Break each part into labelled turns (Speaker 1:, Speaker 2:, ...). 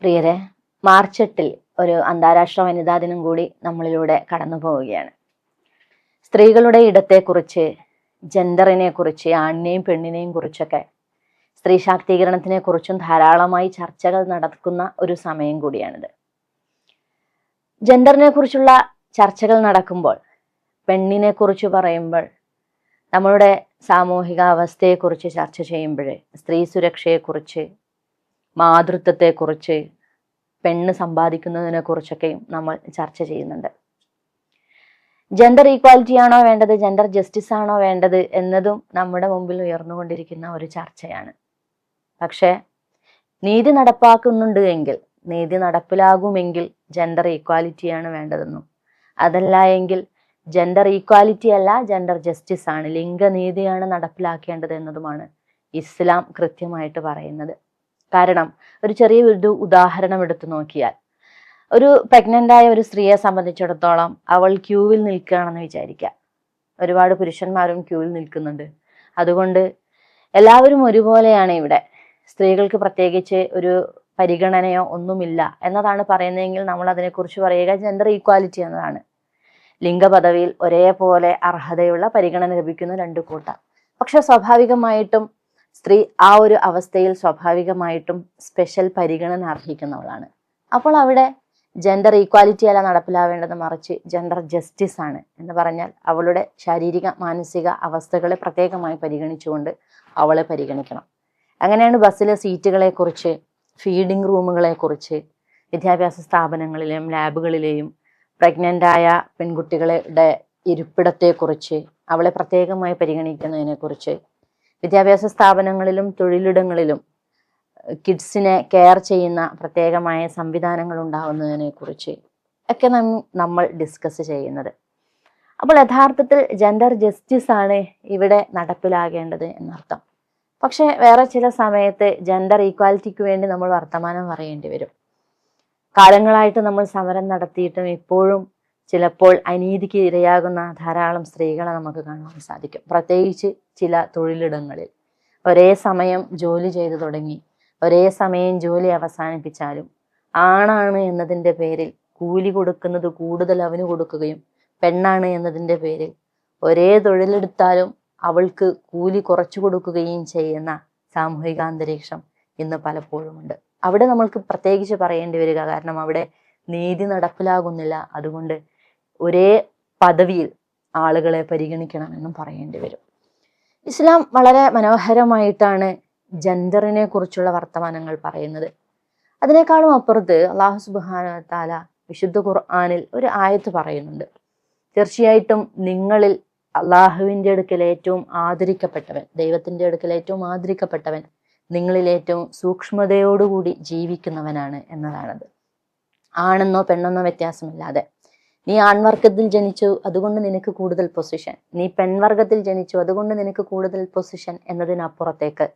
Speaker 1: പ്രിയരെ, മാർച്ച് 8 ഒരു അന്താരാഷ്ട്ര വനിതാ ദിനം കൂടി നമ്മളിലൂടെ കടന്നു പോവുകയാണ്. സ്ത്രീകളുടെ ഇടത്തെക്കുറിച്ച്, ജെൻഡറിനെ കുറിച്ച്, ആണിനെയും പെണ്ണിനെയും കുറിച്ചൊക്കെ, സ്ത്രീ ശാക്തീകരണത്തിനെ കുറിച്ചും ധാരാളമായി ചർച്ചകൾ നടക്കുന്ന ഒരു സമയം കൂടിയാണിത്. ജെൻഡറിനെ കുറിച്ചുള്ള ചർച്ചകൾ നടക്കുമ്പോൾ, പെണ്ണിനെ കുറിച്ച് പറയുമ്പോൾ, നമ്മളുടെ സാമൂഹിക അവസ്ഥയെക്കുറിച്ച് ചർച്ച ചെയ്യുമ്പോൾ, സ്ത്രീ സുരക്ഷയെക്കുറിച്ച്, മാതൃത്വത്തെക്കുറിച്ച്, പെണ്ണ് സമ്പാദിക്കുന്നതിനെ കുറിച്ചൊക്കെയും നമ്മൾ ചർച്ച ചെയ്യുന്നുണ്ട്. ജെൻഡർ ഈക്വാലിറ്റി ആണോ വേണ്ടത്, ജെൻഡർ ജസ്റ്റിസ് ആണോ വേണ്ടത് എന്നതും നമ്മുടെ മുമ്പിൽ ഉയർന്നുകൊണ്ടിരിക്കുന്ന ഒരു ചർച്ചയാണ്. പക്ഷേ നീതി നടപ്പാക്കുന്നുണ്ട് എങ്കിൽ, നീതി നടപ്പിലാകുമെങ്കിൽ ജെൻഡർ ഈക്വാലിറ്റിയാണ് വേണ്ടതെന്നും, അതല്ല എങ്കിൽ ജെൻഡർ ഈക്വാലിറ്റി അല്ല ജെൻഡർ ജസ്റ്റിസ് ആണ്, ലിംഗനീതിയാണ് നടപ്പിലാക്കേണ്ടത് എന്നതുമാണ് ഇസ്ലാം കൃത്യമായിട്ട് പറയുന്നത്. കാരണം ഒരു ചെറിയ ഉദാഹരണം എടുത്തു നോക്കിയാൽ, ഒരു പ്രഗ്നൻ്റായ ഒരു സ്ത്രീയെ സംബന്ധിച്ചിടത്തോളം അവൾ ക്യൂവിൽ നിൽക്കുകയാണെന്ന് വിചാരിക്കുക. ഒരുപാട് പുരുഷന്മാരും ക്യൂവിൽ നിൽക്കുന്നുണ്ട്. അതുകൊണ്ട് എല്ലാവരും ഒരുപോലെയാണ്. ഇവിടെ സ്ത്രീകൾക്ക് പ്രത്യേകിച്ച് ഒരു പരിഗണനയോ ഒന്നുമില്ല എന്നതാണ് പറയുന്നതെങ്കിൽ നമ്മൾ അതിനെക്കുറിച്ച് പറയുക ജെൻഡർ ഈക്വാലിറ്റി എന്നതാണ്. ലിംഗപദവിയിൽ ഒരേപോലെ അർഹതയുള്ള പരിഗണന ലഭിക്കുന്ന രണ്ട് കൂട്ടർ. പക്ഷെ സ്വാഭാവികമായിട്ടും സ്ത്രീ ആ ഒരു അവസ്ഥയിൽ സ്വാഭാവികമായിട്ടും സ്പെഷ്യൽ പരിഗണന അർഹിക്കുന്നവളാണ്. അപ്പോൾ അവിടെ ജെൻഡർ ഈക്വാലിറ്റി അല്ല നടപ്പിലാവേണ്ടത്, മറിച്ച് ജെൻഡർ ജസ്റ്റിസ് ആണ്. എന്ന് പറഞ്ഞാൽ അവളുടെ ശാരീരിക മാനസിക അവസ്ഥകളെ പ്രത്യേകമായി പരിഗണിച്ചുകൊണ്ട് അവളെ പരിഗണിക്കണം. അങ്ങനെയാണ് ബസ്സിലെ സീറ്റുകളെ കുറിച്ച്, ഫീഡിംഗ് റൂമുകളെ കുറിച്ച്, വിദ്യാഭ്യാസ സ്ഥാപനങ്ങളിലെയും ലാബുകളിലെയും പ്രഗ്നൻ്റായ പെൺകുട്ടികളുടെ ഇരിപ്പിടത്തെക്കുറിച്ച്, അവളെ പ്രത്യേകമായി പരിഗണിക്കുന്നതിനെക്കുറിച്ച്, വിദ്യാഭ്യാസ സ്ഥാപനങ്ങളിലും തൊഴിലിടങ്ങളിലും കിഡ്സിനെ കെയർ ചെയ്യുന്ന പ്രത്യേകമായ സംവിധാനങ്ങൾ ഉണ്ടാകുന്നതിനെ കുറിച്ച് ഒക്കെ നമ്മൾ ഡിസ്കസ് ചെയ്യുന്നത്. അപ്പോൾ യഥാർത്ഥത്തിൽ ജെൻഡർ ജസ്റ്റിസ് ആണ് ഇവിടെ നടപ്പിലാകേണ്ടത് എന്നർത്ഥം. പക്ഷെ വേറെ ചില സമയത്ത് ജെൻഡർ ഈക്വാലിറ്റിക്ക് വേണ്ടി നമ്മൾ വർത്തമാനം പറയേണ്ടി വരും. കാലങ്ങളായിട്ട് നമ്മൾ സമരം നടത്തിയിട്ടും ഇപ്പോഴും ചിലപ്പോൾ അനീതിക്ക് ഇരയാകുന്ന ധാരാളം സ്ത്രീകളെ നമുക്ക് കാണാൻ സാധിക്കും. പ്രത്യേകിച്ച് ചില തൊഴിലിടങ്ങളിൽ ഒരേ സമയം ജോലി ചെയ്തു തുടങ്ങി, ഒരേ സമയം ജോലി അവസാനിപ്പിച്ചാലും ആണാണ് എന്നതിൻ്റെ പേരിൽ കൂലി കൊടുക്കുന്നത് കൂടുതൽ അവന് കൊടുക്കുകയും, പെണ്ണാണ് എന്നതിൻ്റെ പേരിൽ ഒരേ തൊഴിലെടുത്താലും അവൾക്ക് കൂലി കുറച്ചു കൊടുക്കുകയും ചെയ്യുന്ന സാമൂഹിക അന്തരീക്ഷം ഇന്ന് പലപ്പോഴുമുണ്ട്. അവിടെ നമ്മൾക്ക് പ്രത്യേകിച്ച് പറയേണ്ടി വരിക, കാരണം അവിടെ നീതി നടപ്പിലാകുന്നില്ല. അതുകൊണ്ട് ഒരേ പദവിയിൽ ആളുകളെ പരിഗണിക്കണമെന്നും പറയേണ്ടി വരും. ഇസ്ലാം വളരെ മനോഹരമായിട്ടാണ് ജെൻഡറിനെ കുറിച്ചുള്ള വർത്തമാനങ്ങൾ പറയുന്നത്. അതിനേക്കാളും അപ്പുറത്ത് അല്ലാഹു സുബ്ഹാനഹു വ തആല വിശുദ്ധ ഖുർആനിൽ ഒരു ആയത്ത് പറയുന്നുണ്ട്. തീർച്ചയായിട്ടും നിങ്ങളിൽ അള്ളാഹുവിൻ്റെ അടുക്കൽ ഏറ്റവും ആദരിക്കപ്പെട്ടവൻ, ദൈവത്തിൻ്റെ അടുക്കൽ ഏറ്റവും ആദരിക്കപ്പെട്ടവൻ നിങ്ങളിൽ ഏറ്റവും സൂക്ഷ്മതയോടുകൂടി ജീവിക്കുന്നവനാണ് എന്നതാണത്. ആണെന്നോ പെണ്ണെന്നോ വ്യത്യാസമില്ലാതെ, നീ ആൺവർഗത്തിൽ ജനിച്ചു അതുകൊണ്ട് നിനക്ക് കൂടുതൽ പൊസിഷൻ, നീ പെൺവർഗത്തിൽ ജനിച്ചു അതുകൊണ്ട് നിനക്ക് കൂടുതൽ പൊസിഷൻ എന്നതിനപ്പുറത്തേക്ക്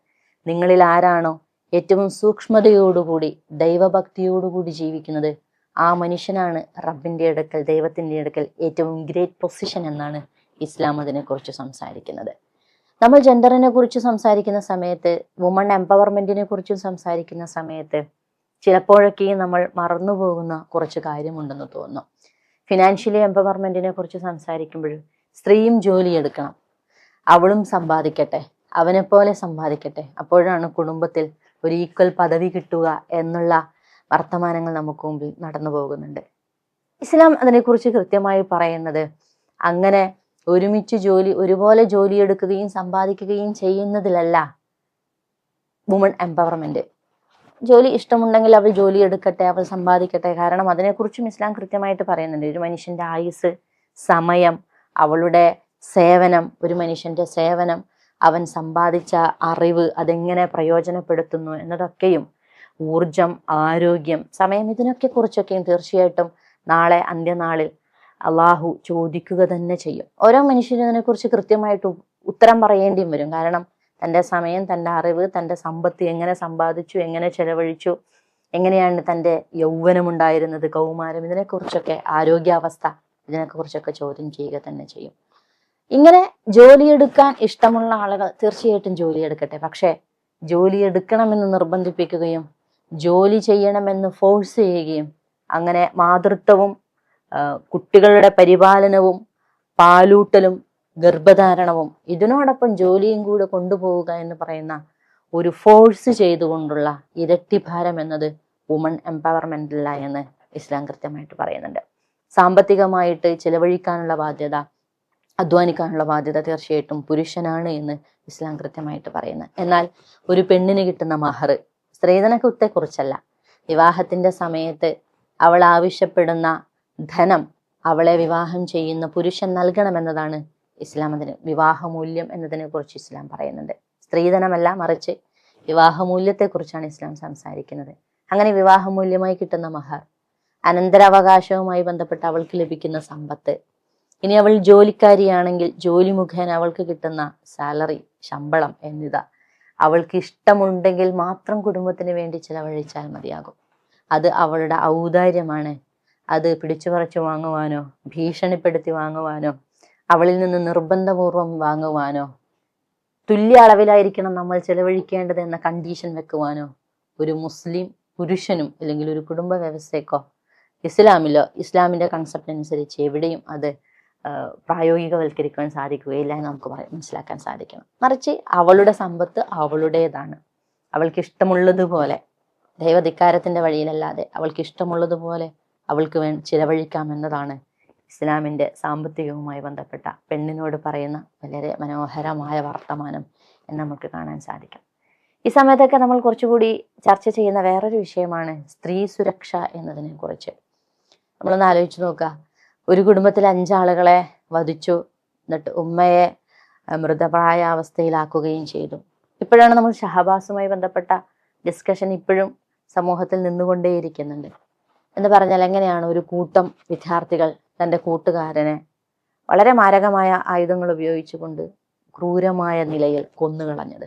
Speaker 1: നിങ്ങളിൽ ആരാണോ ഏറ്റവും സൂക്ഷ്മതയോടുകൂടി ദൈവഭക്തിയോടുകൂടി ജീവിക്കുന്നത്, ആ മനുഷ്യനാണ് റബ്ബിൻ്റെ അടുക്കൽ, ദൈവത്തിൻ്റെ അടുക്കൽ ഏറ്റവും ഗ്രേറ്റ് പൊസിഷൻ എന്നാണ് ഇസ്ലാം അതിനെക്കുറിച്ച് സംസാരിക്കുന്നത്. നമ്മൾ ജെൻഡറിനെ കുറിച്ച് സംസാരിക്കുന്ന സമയത്ത്, വുമൺ എംപവർമെന്റിനെ കുറിച്ചും സംസാരിക്കുന്ന സമയത്ത് ചിലപ്പോഴൊക്കെ നമ്മൾ മറന്നുപോകുന്ന കുറച്ച് കാര്യമുണ്ടെന്ന് തോന്നുന്നു. ഫിനാൻഷ്യലി എംപവർമെന്റിനെ കുറിച്ച് സംസാരിക്കുമ്പോൾ സ്ത്രീയും ജോലിയെടുക്കണം, അവളും സമ്പാദിക്കട്ടെ, അവനെപ്പോലെ സമ്പാദിക്കട്ടെ, അപ്പോഴാണ് കുടുംബത്തിൽ ഒരു ഈക്വൽ പദവി കിട്ടുക എന്നുള്ള വർത്തമാനങ്ങൾ നമുക്ക് മുമ്പിൽ നടന്നു പോകുന്നുണ്ട്. ഇസ്ലാം അതിനെക്കുറിച്ച് കൃത്യമായി പറയുന്നത് അങ്ങനെ ഒരുമിച്ച് ഒരുപോലെ ജോലിയെടുക്കുകയും സമ്പാദിക്കുകയും ചെയ്യുന്നതിലല്ല വുമൺ എംപവർമെന്റ്. ജോലി ഇഷ്ടമുണ്ടെങ്കിൽ അവൾ ജോലി എടുക്കട്ടെ, അവൾ സമ്പാദിക്കട്ടെ. കാരണം അതിനെക്കുറിച്ചും ഇസ്ലാം കൃത്യമായിട്ട് പറയുന്നുണ്ട്. ഒരു മനുഷ്യന്റെ ആയുസ്, സമയം, അവളുടെ സേവനം, ഒരു മനുഷ്യന്റെ സേവനം, അവൻ സമ്പാദിച്ച അറിവ് അതെങ്ങനെ പ്രയോജനപ്പെടുത്തുന്നു എന്നതൊക്കെയും, ഊർജം, ആരോഗ്യം, സമയം, ഇതിനൊക്കെ കുറിച്ചൊക്കെയും തീർച്ചയായിട്ടും നാളെ അന്ത്യനാളിൽ അള്ളാഹു ചോദിക്കുക തന്നെ ചെയ്യും. ഓരോ മനുഷ്യനും അതിനെക്കുറിച്ച് കൃത്യമായിട്ട് ഉത്തരം പറയേണ്ടിയും വരും. കാരണം തൻ്റെ സമയം, തൻ്റെ അറിവ്, തൻ്റെ സമ്പത്ത് എങ്ങനെ സമ്പാദിച്ചു, എങ്ങനെ ചെലവഴിച്ചു, എങ്ങനെയാണ് തൻ്റെ യൗവനമുണ്ടായിരുന്നത്, കൗമാരം, ഇതിനെക്കുറിച്ചൊക്കെ, ആരോഗ്യാവസ്ഥ, ഇതിനെക്കുറിച്ചൊക്കെ ചോദ്യം ചെയ്യുക തന്നെ ചെയ്യും. ഇങ്ങനെ ജോലിയെടുക്കാൻ ഇഷ്ടമുള്ള ആളുകൾ തീർച്ചയായിട്ടും ജോലിയെടുക്കട്ടെ. പക്ഷേ ജോലിയെടുക്കണമെന്ന് നിർബന്ധിപ്പിക്കുകയും ജോലി ചെയ്യണമെന്ന് ഫോഴ്സ് ചെയ്യുകയും അങ്ങനെ മാതൃത്വവും കുട്ടികളുടെ പരിപാലനവും പാലൂട്ടലും ഗർഭധാരണവും ഇതിനോടൊപ്പം ജോലിയും കൂടെ കൊണ്ടുപോവുക എന്ന് പറയുന്ന ഒരു ഫോഴ്സ് ചെയ്തുകൊണ്ടുള്ള ഇരട്ടിഭാരം എന്നത് വുമൺ എംപവർമെന്റല്ല എന്ന് ഇസ്ലാം കൃത്യമായിട്ട് പറയുന്നുണ്ട്. സാമ്പത്തികമായിട്ട് ചിലവഴിക്കാനുള്ള ബാധ്യത, അധ്വാനിക്കാനുള്ള ബാധ്യത തീർച്ചയായിട്ടും പുരുഷനാണ് എന്ന് ഇസ്ലാം കൃത്യമായിട്ട് പറയുന്നത്. എന്നാൽ ഒരു പെണ്ണിന് കിട്ടുന്ന മഹർ സ്ത്രീധനത്തെക്കുറിച്ചല്ല. വിവാഹത്തിന്റെ സമയത്ത് അവൾ ആവശ്യപ്പെടുന്ന ധനം അവളെ വിവാഹം ചെയ്യുന്ന പുരുഷൻ നൽകണമെന്നതാണ് ഇസ്ലാം അതിന് വിവാഹമൂല്യം എന്നതിനെ കുറിച്ച് ഇസ്ലാം പറയുന്നുണ്ട്. സ്ത്രീധനമല്ല, മറിച്ച് വിവാഹമൂല്യത്തെക്കുറിച്ചാണ് ഇസ്ലാം സംസാരിക്കുന്നത്. അങ്ങനെ വിവാഹമൂല്യമായി കിട്ടുന്ന മഹർ, അനന്തരാവകാശവുമായി ബന്ധപ്പെട്ട് അവൾക്ക് ലഭിക്കുന്ന സമ്പത്ത്, ഇനി അവൾ ജോലിക്കാരിയാണെങ്കിൽ ജോലി മുഖേന അവൾക്ക് കിട്ടുന്ന സാലറി, ശമ്പളം എന്നിവ അവൾക്ക് ഇഷ്ടമുണ്ടെങ്കിൽ മാത്രം കുടുംബത്തിന് വേണ്ടി ചിലവഴിച്ചാൽ മതിയാകും. അത് അവളുടെ ഔദാര്യമാണ്. അത് പിടിച്ചു പറിച്ചു വാങ്ങുവാനോ ഭീഷണിപ്പെടുത്തി വാങ്ങുവാനോ അവളിൽ നിന്ന് നിർബന്ധപൂർവം വാങ്ങുവാനോ തുല്യ അളവിലായിരിക്കണം നമ്മൾ ചിലവഴിക്കേണ്ടത് എന്ന കണ്ടീഷൻ വെക്കുവാനോ ഒരു മുസ്ലിം പുരുഷനും അല്ലെങ്കിൽ ഒരു കുടുംബ വ്യവസ്ഥയ്ക്കോ ഇസ്ലാമിലോ ഇസ്ലാമിന്റെ കൺസെപ്റ്റ് അനുസരിച്ച് എവിടെയും അത് പ്രായോഗികവൽക്കരിക്കാൻ സാധിക്കുകയില്ല എന്ന് നമുക്ക് മനസ്സിലാക്കാൻ സാധിക്കണം. മറിച്ച് അവളുടെ സമ്പത്ത് അവളുടേതാണ്. അവൾക്ക് ഇഷ്ടമുള്ളതുപോലെ, ദൈവധിക്കാരത്തിന്റെ വഴിയിലല്ലാതെ അവൾക്ക് ഇഷ്ടമുള്ളതുപോലെ അവൾക്ക് ചിലവഴിക്കാം എന്നതാണ് ഇസ്ലാമിന്റെ സാമ്പത്തികവുമായി ബന്ധപ്പെട്ട പെണ്ണിനോട് പറയുന്ന വളരെ മനോഹരമായ വർത്തമാനം എന്ന് നമുക്ക് കാണാൻ സാധിക്കും. ഈ സമയത്തൊക്കെ നമ്മൾ കുറച്ചുകൂടി ചർച്ച ചെയ്യുന്ന വേറൊരു വിഷയമാണ് സ്ത്രീ സുരക്ഷ എന്നതിനെ കുറിച്ച്. നമ്മളൊന്ന് ആലോചിച്ച് നോക്കുക. ഒരു കുടുംബത്തിൽ 5 ആളുകളെ വധിച്ചു, എന്നിട്ട് ഉമ്മയെ മൃതപ്രായാവസ്ഥയിലാക്കുകയും ചെയ്തു. ഇപ്പോഴാണ് നമ്മൾ ഷഹബാസുമായി ബന്ധപ്പെട്ട ഡിസ്കഷൻ ഇപ്പോഴും സമൂഹത്തിൽ നിന്നുകൊണ്ടേയിരിക്കുന്നുണ്ട്. എന്ന് പറഞ്ഞാൽ എങ്ങനെയാണ് ഒരു കൂട്ടം വിദ്യാർത്ഥികൾ തൻ്റെ കൂട്ടുകാരനെ വളരെ മാരകമായ ആയുധങ്ങൾ ഉപയോഗിച്ചുകൊണ്ട് ക്രൂരമായ നിലയിൽ കൊന്നുകളഞ്ഞത്.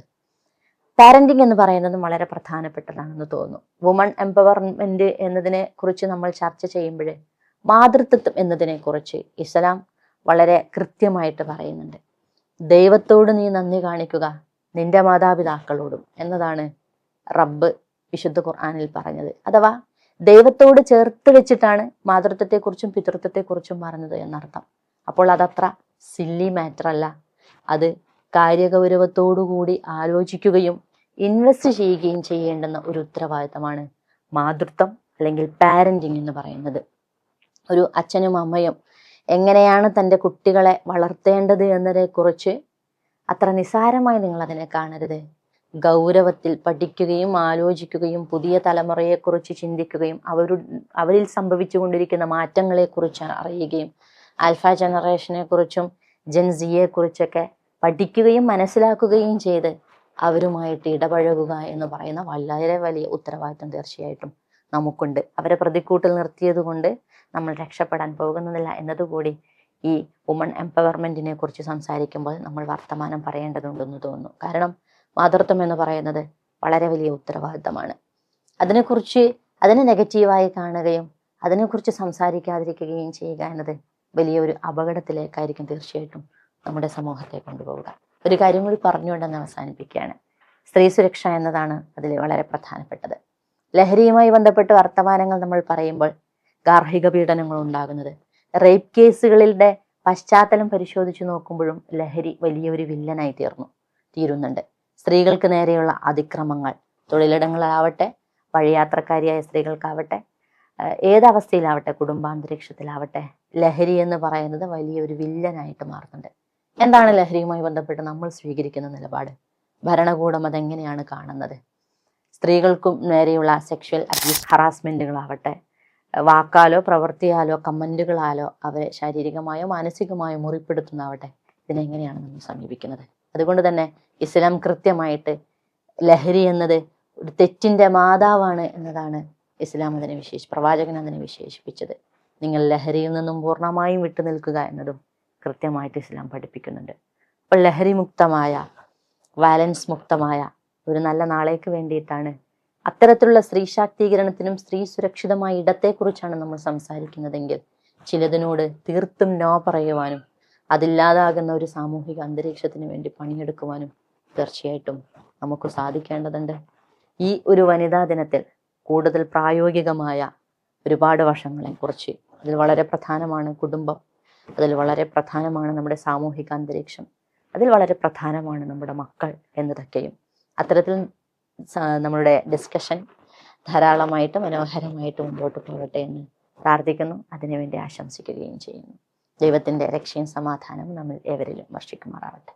Speaker 1: പാരന്റിങ് എന്ന് പറയുന്നതും വളരെ പ്രധാനപ്പെട്ടതാണെന്ന് തോന്നുന്നു. വുമൺ എംപവർമെന്റ് എന്നതിനെ കുറിച്ച് നമ്മൾ ചർച്ച ചെയ്യുമ്പോൾ മാതൃത്വം എന്നതിനെ കുറിച്ച് ഇസ്ലാം വളരെ കൃത്യമായിട്ട് പറയുന്നുണ്ട്. ദൈവത്തോട് നീ നന്ദി കാണിക്കുക, നിന്റെ മാതാപിതാക്കളോടും എന്നതാണ് റബ്ബ് വിശുദ്ധ ഖുർആനിൽ പറഞ്ഞത്. അഥവാ ദൈവത്തോട് ചേർത്ത് വെച്ചിട്ടാണ് മാതൃത്വത്തെക്കുറിച്ചും പിതൃത്വത്തെക്കുറിച്ചും പറഞ്ഞത് എന്നർത്ഥം. അപ്പോൾ അതത്ര സില്ലി മാറ്റർ അല്ല. അത് കാര്യഗൗരവത്തോടുകൂടി ആലോചിക്കുകയും ഇൻവെസ്റ്റ് ചെയ്യുകയും ചെയ്യേണ്ടുന്ന ഒരു ഉത്തരവാദിത്തമാണ് മാതൃത്വം അല്ലെങ്കിൽ പാരന്റിങ് എന്ന് പറയുന്നത്. ഒരു അച്ഛനും അമ്മയും എങ്ങനെയാണ് തൻ്റെ കുട്ടികളെ വളർത്തേണ്ടത് എന്നതിനെക്കുറിച്ച് അത്ര നിസ്സാരമായി നിങ്ങൾ അതിനെ കാണരുത്. ഗൗരവത്തിൽ പഠിക്കുകയും ആലോചിക്കുകയും പുതിയ തലമുറയെക്കുറിച്ച് ചിന്തിക്കുകയും അവരിൽ സംഭവിച്ചു കൊണ്ടിരിക്കുന്ന മാറ്റങ്ങളെക്കുറിച്ച് അറിയുകയും ആൽഫ ജനറേഷനെ കുറിച്ചും ജെൻസിയെ കുറിച്ചൊക്കെ പഠിക്കുകയും മനസ്സിലാക്കുകയും ചെയ്ത് അവരുമായിട്ട് ഇടപഴകുക എന്ന് പറയുന്ന വളരെ വലിയ ഉത്തരവാദിത്വം തീർച്ചയായിട്ടും നമുക്കുണ്ട്. അവരെ പ്രതിക്കൂട്ടിൽ നിർത്തിയത് കൊണ്ട് നമ്മൾ രക്ഷപ്പെടാൻ പോകുന്നതില്ല എന്നതുകൂടി ഈ വുമൺ എംപവർമെന്റിനെ കുറിച്ച് സംസാരിക്കുമ്പോൾ നമ്മൾ വർത്തമാനം പറയേണ്ടതുണ്ടെന്ന് തോന്നുന്നു. കാരണം മാതൃത്വം എന്ന് പറയുന്നത് വളരെ വലിയ ഉത്തരവാദിത്തമാണ്. അതിനെ നെഗറ്റീവായി കാണുകയും അതിനെക്കുറിച്ച് സംസാരിക്കാതിരിക്കുകയും ചെയ്യുക എന്നത് വലിയൊരു അപകടത്തിലേക്കായിരിക്കും തീർച്ചയായിട്ടും നമ്മുടെ സമൂഹത്തെ കൊണ്ടുപോവുക. ഒരു കാര്യം കൂടി പറഞ്ഞുകൊണ്ടെന്ന് അവസാനിപ്പിക്കുകയാണ്. സ്ത്രീ സുരക്ഷ എന്നതാണ് അതിൽ വളരെ പ്രധാനപ്പെട്ടത്. ലഹരിയുമായി ബന്ധപ്പെട്ട് വർത്തമാനങ്ങൾ നമ്മൾ പറയുമ്പോൾ ഗാർഹിക പീഡനങ്ങൾ ഉണ്ടാകുന്നത്, റേപ്പ് കേസുകളുടെ പശ്ചാത്തലം പരിശോധിച്ച് നോക്കുമ്പോഴും ലഹരി വലിയൊരു വില്ലനായി തീരുന്നുണ്ട്. സ്ത്രീകൾക്ക് നേരെയുള്ള അതിക്രമങ്ങൾ തൊഴിലിടങ്ങളിലാവട്ടെ, വഴിയാത്രക്കാരിയായ സ്ത്രീകൾക്കാവട്ടെ, ഏതവസ്ഥയിലാവട്ടെ, കുടുംബാന്തരീക്ഷത്തിലാവട്ടെ, ലഹരി എന്ന് പറയുന്നത് വലിയൊരു വില്ലനായിട്ട് മാറുന്നുണ്ട്. എന്താണ് ലഹരിയുമായി ബന്ധപ്പെട്ട് നമ്മൾ സ്വീകരിക്കുന്ന നിലപാട്? ഭരണകൂടം അതെങ്ങനെയാണ് കാണുന്നത്? സ്ത്രീകൾക്കും നേരെയുള്ള സെക്ഷൽ അബ്യൂസ് ഹറാസ്മെന്റുകളാവട്ടെ, വാക്കാലോ പ്രവൃത്തിയാലോ കമന്റുകളാലോ അവരെ ശാരീരികമായോ മാനസികമായോ മുറിപ്പെടുത്തുന്നതാവട്ടെ, ഇതിനെങ്ങനെയാണ് നമ്മൾ സമീപിക്കുന്നത്? അതുകൊണ്ട് തന്നെ ഇസ്ലാം കൃത്യമായിട്ട് ലഹരി എന്നത് ഒരു തെറ്റിന്റെ മാതാവാണ് എന്നതാണ് ഇസ്ലാം പ്രവാചകൻ അതിനെ വിശേഷിപ്പിച്ചത്. നിങ്ങൾ ലഹരിയിൽ നിന്നും പൂർണ്ണമായും വിട്ടു നിൽക്കുക എന്നതും കൃത്യമായിട്ട് ഇസ്ലാം പഠിപ്പിക്കുന്നുണ്ട്. അപ്പോൾ ലഹരി മുക്തമായ, വയലൻസ് മുക്തമായ ഒരു നല്ല നാളേക്ക് വേണ്ടിയിട്ടാണ്, അത്തരത്തിലുള്ള സ്ത്രീ ശാക്തീകരണത്തിനും സ്ത്രീ സുരക്ഷിതമായ ഇടത്തെക്കുറിച്ചാണ് നമ്മൾ സംസാരിക്കുന്നതെങ്കിൽ ചിലതിനോട് തീർത്തും നോ പറയുവാനും അതില്ലാതാകുന്ന ഒരു സാമൂഹിക അന്തരീക്ഷത്തിന് വേണ്ടി പണിയെടുക്കുവാനും തീർച്ചയായിട്ടും നമുക്ക് സാധിക്കേണ്ടതുണ്ട്. ഈ ഒരു വനിതാ ദിനത്തിൽ കൂടുതൽ പ്രായോഗികമായ ഒരുപാട് വശങ്ങളെക്കുറിച്ച്. അതിൽ വളരെ പ്രധാനമാണ് കുടുംബം, അതിൽ വളരെ പ്രധാനമാണ് നമ്മുടെ സാമൂഹിക അന്തരീക്ഷം, അതിൽ വളരെ പ്രധാനമാണ് നമ്മുടെ മക്കൾ എന്നതൊക്കെയും. അത്തരത്തിൽ നമ്മളുടെ ഡിസ്കഷൻ ധാരാളമായിട്ട് മനോഹരമായിട്ട് മുമ്പോട്ട് പോകട്ടെ എന്ന് പ്രാർത്ഥിക്കുന്നു. അതിനുവേണ്ടി ആശംസിക്കുകയും ചെയ്യുന്നു. ദൈവത്തിൻ്റെ രക്ഷയും സമാധാനവും നമ്മൾ ഏവരിലും വർഷിക്കുമാറാവട്ടെ.